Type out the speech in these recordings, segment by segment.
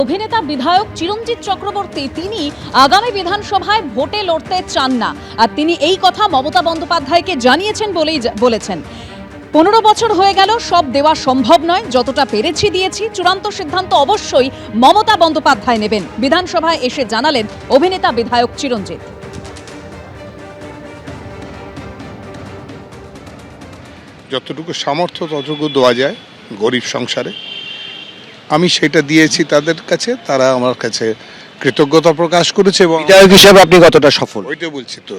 অভিনেতা বিধায়ক চিরঞ্জিত চক্রবর্তী তিনি আগামী বিধানসভায় ভোটে লড়তে চান না, আর তিনি এই কথা মমতা বন্দ্যোপাধ্যায়কে জানিয়েছেন বলেই বলেছেন 15 বছর হয়ে গেল, সব দেওয়া সম্ভব নয়, যতটা পেরেছি দিয়েছি, চূড়ান্ত সিদ্ধান্ত অবশ্যই মমতা বন্দ্যোপাধ্যায় নেবেন। বিধানসভায় এসে জানালেন অভিনেতা বিধায়ক চিরঞ্জিত। যতটুকু সামর্থ্য ততটুকু দেওয়া যায় গরিব সংসারে, আমি সেটা দিয়েছি তাদের কাছে, তারা আমার কাছে কৃতজ্ঞতা প্রকাশ করেছে। এবং বিধায়ক হিসেবে আপনি কতটা সফল? ওইটা বলছি তো,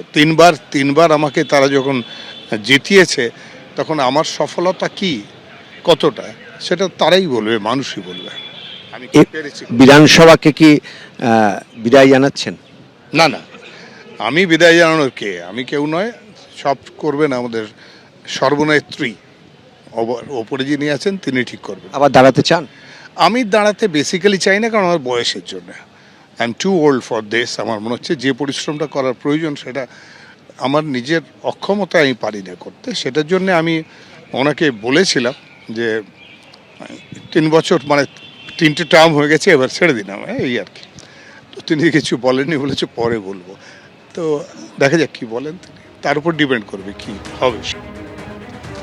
তিনবার আমাকে তারা যখন জিতিয়েছে তখন আমার সফলতা কি কতটা সেটা তারাই বলবে, মানুষই বলবে। আমি কি পেরেছি? বিধানসভাকে কি বিদায় জানাচ্ছেন? না, আমি বিদায় জানানোর কে? আমি কেউ নয়, সব করবেন আমাদের সর্বনেত্রী, ওপরে যিনি আছেন তিনি ঠিক করবেন। আবার দাঁড়াতে চান? আমি দাঁড়াতে বেসিক্যালি চাই না, কারণ আমার বয়সের জন্য। I am too old for this. আমার মনে হচ্ছে যে পরিশ্রমটা করার প্রয়োজন সেটা আমার নিজের অক্ষমতা আমি পারি না করতে। সেটার জন্য আমি ওনাকে বলেছিলাম যে 3 বছর মানে 3টে টার্ম হয়ে গেছে, এবার ছেড়ে দিলাম, এই আর কি। তো তিনি কিছু বলেননি, বলেছে পরে বলবো। তো দেখা যাক কি বলেন তিনি, তার উপর ডিপেন্ড করবে কি হবে।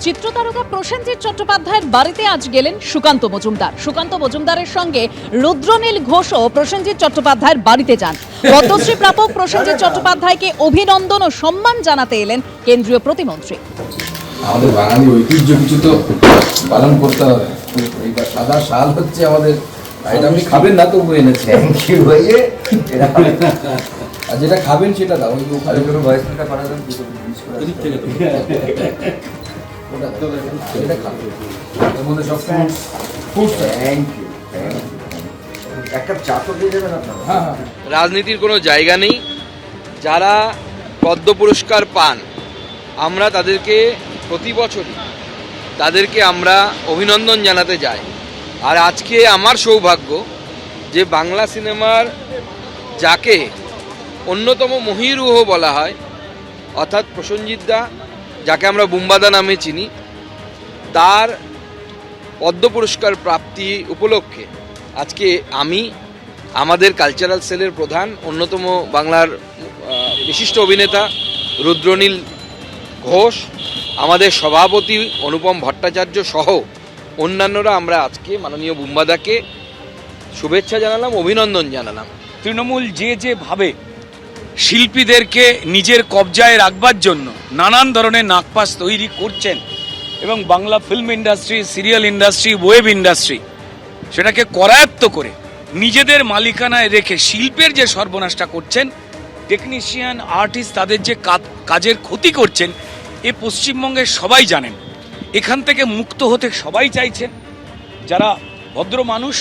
চিত্রতারকা প্রসেনজিৎ চট্টোপাধ্যায়ের বাড়িতে আজ গেলেন সুকান্ত মজুমদার। সুকান্ত মজুমদারের সঙ্গে রুদ্রনীল ঘোষও প্রসেনজিৎ চট্টোপাধ্যায়ের বাড়িতে যান। পদ্মশ্রী প্রাপক প্রসেনজিৎ চট্টোপাধ্যায়কে অভিনন্দন ও সম্মান জানাতে এলেন কেন্দ্রীয় প্রতিমন্ত্রী। আমাদের বাঙালি ঐতিহ্য কিছু তো পালন করতে হবে। এইটা সাদা শাল হচ্ছে আমাদের, এটা আপনি খাবেন না তবু এনেছে। আর যেটা খাবেন সেটা দাও, ওই ওখানে করে ভয়েসটা পাঠাবেন এটা খাবেন, এর মধ্যে সব ফ্রুটস। Thank you. এক কাপ চা তো দিয়ে যাবেন আপনারা? হ্যাঁ। রাজনীতির কোনো জায়গা নেই। যারা পদ্ম পুরস্কার পান আমরা তাদেরকে প্রতি বছরই তাদেরকে আমরা অভিনন্দন জানাতে যাই। আর আজকে আমার সৌভাগ্য যে বাংলা সিনেমার যাকে অন্যতম মহীরুহ বলা হয়, অর্থাৎ প্রসেনজিৎ দা, যাকে আমরা বুম্বাদা নামে চিনি, তার পদ্ম পুরস্কার প্রাপ্তি উপলক্ষে আজকে আমি, আমাদের কালচারাল সেলের প্রধান, অন্যতম বাংলার বিশিষ্ট অভিনেতা রুদ্রনীল ঘোষ, আমাদের সভাপতি অনুপম ভট্টাচার্য সহ অন্যান্যরা আমরা আজকে মাননীয় বুম্বাদাকে শুভেচ্ছা জানালাম, অভিনন্দন জানালাম। তৃণমূল যেভাবে শিল্পীদেরকে নিজের কবজায় রাখবার জন্য নানান ধরনের নাগপাশ তৈরি করছেন এবং Bangla film industry, serial industry, web industry সেটাকে করায়ত্ত করে নিজেদের মালিকানায় রেখে শিল্পের যে সর্বনাশটা করছেন, টেকনিশিয়ান, আর্টিস্ট তাদের যে কাজের ক্ষতি করছেন, এ পশ্চিমবঙ্গের সবাই জানেন। এখান থেকে মুক্ত হতে সবাই চাইছেন। যারা ভদ্র মানুষ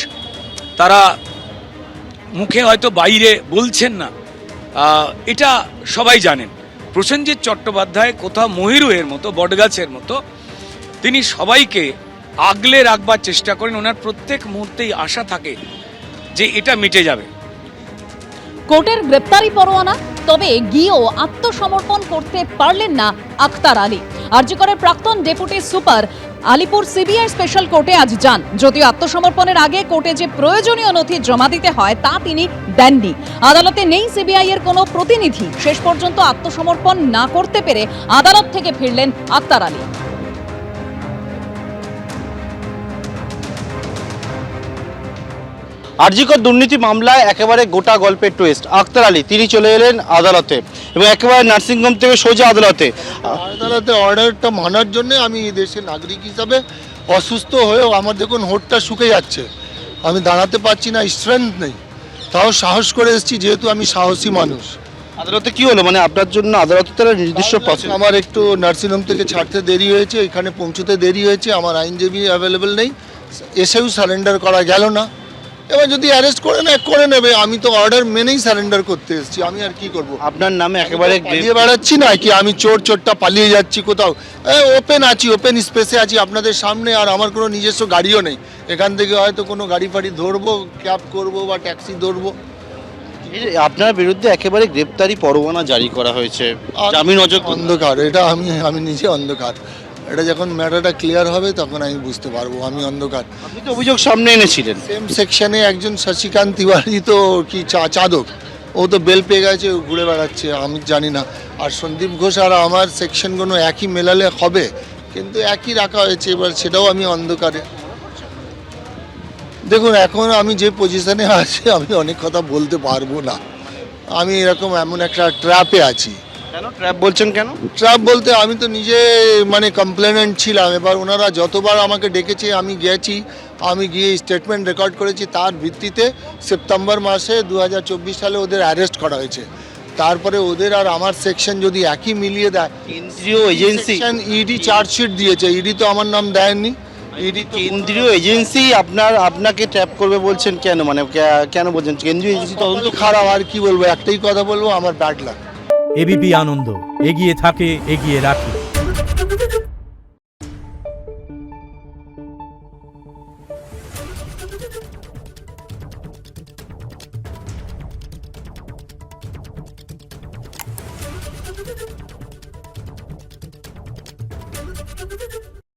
তারা মুখে হয়তো বাইরে বলছেন না, এটা সবাই জানেন। প্রসেনজিৎ চট্টোপাধ্যায় কোথাও মহিরুহের মতো, বটগাছের মতো, তিনি সবাইকে আগলে রাখবার চেষ্টা করেন। ওনার প্রত্যেক মুহূর্তেই আশা থাকে যে এটা মিটে যাবে। কোর্টের গ্রেপ্তারি পরোয়ানা, তবে গিয়েও আত্মসমর্পণ করতে পারলেন না আখতার আলী। আরজিকরের প্রাক্তন deputy super Alipore CBI special কোর্টে আজ যান। যদিও আত্মসমর্পণের আগে কোর্টে যে প্রয়োজনীয় নথি জমা দিতে হয় তা তিনি দেননি। আদালতে নেই সিবিআই এর কোনো প্রতিনিধি। শেষ পর্যন্ত আত্মসমর্পণ না করতে পেরে আদালত থেকে ফিরলেন আখতার আলী। আরজিকর দুর্নীতি মামলায় একেবারে গোটা গল্পের টুইস্ট। আখতার আলী তিনি চলে এলেন আদালতে এবং একেবারে নার্সিংহোম থেকে সোজা আদালতে। অর্ডারটা মানার জন্য আমি এই দেশের নাগরিক হিসাবে অসুস্থ হয়েও আমার দেখুন হোঁটটা শুকে যাচ্ছে, আমি দাঁড়াতে পারছি না, স্ট্রেংথ নেই, তাও সাহস করে এসেছি যেহেতু আমি সাহসী মানুষ। আদালতে কি হলো, মানে আপনার জন্য আদালতে তারা নির্দিষ্ট প্রসেস? আমার একটু নার্সিংহোম থেকে ছাড়তে দেরি হয়েছে, এখানে পৌঁছতে দেরি হয়েছে, আমার আইনজীবী অ্যাভেলেবেল নেই, এসেও সারেন্ডার করা গেল না। এবার যদি অ্যারেস্ট করে নেবে, আমি তো অর্ডার মেনেই সারেন্ডার করতে এসেছি, আমি আর কি করব? আপনার নামে একেবারে পালিয়ে বেড়াচ্ছি না কি, আমি চোরটা পালিয়ে যাচ্ছি কোথাও? ওপেন আছি, ওপেন স্পেসে আছি আপনাদের সামনে, আর আমার কোনো নিজস্ব গাড়িও নেই। এখান থেকে হয়তো কোনো গাড়ি ফাড়ি ধরবো, ক্যাব করবো বা ট্যাক্সি ধরবো। আপনার বিরুদ্ধে একেবারে গ্রেপ্তারি পরোয়ানা জারি করা হয়েছে, জামিন অযোগ্য। অন্ধকার, এটা আমি নিজে অন্ধকার। এটা যখন ম্যাটারটা ক্লিয়ার হবে তখন আমি বুঝতে পারবো। আমি অন্ধকার। আপনি তো অভিযোগ সামনে এনেছিলেন। সেম সেকশনে একজন শশিকান্ত তিওয়ারি তো কি চাদক, ও তো বেল পেয়ে গেছে, ও ঘুরে বেড়াচ্ছে, আমি জানি না। আর সন্দীপ ঘোষ আর আমার সেকশনগুলো একই মেলালে হবে, কিন্তু একই রাখা হয়েছে, এবার সেটাও আমি অন্ধকারে। দেখুন এখন আমি যে পজিশনে আছি আমি অনেক কথা বলতে পারবো না। আমি এমন একটা ট্র্যাপে আছি। কেন ট্র্যাপ বলছেন কেন? ট্র্যাপ বলতে আমি তো নিজে মানে কমপ্লেনেন্ট ছিলাম। এবার ওনারা যতবার আমাকে ডেকেছে আমি গেছি, আমি গিয়ে স্টেটমেন্ট রেকর্ড করেছি। তার ভিত্তিতে সেপ্টেম্বর মাসে 2024 সালে ওদের অ্যারেস্ট করা হয়েছে। তারপরে ওদের আর আমার সেকশন যদি একই মিলিয়ে দেয়, কেন্দ্রীয় এজেন্সি, ইডি চার্জশিট দিয়েছে, ইডি তো আমার নাম দেয়নি। ইডি কেন্দ্রীয় এজেন্সি আপনাকে ট্র্যাপ করবে বলছেন কেন? মানে কেন বলছেন কেন্দ্রীয় এজেন্সি তদন্ত? খারাপ, আর কি বলবো, একটাই কথা বলবো, আমার ব্যাড লাক। এবিপি আনন্দ এগিয়ে থাকে, এগিয়ে রাখে।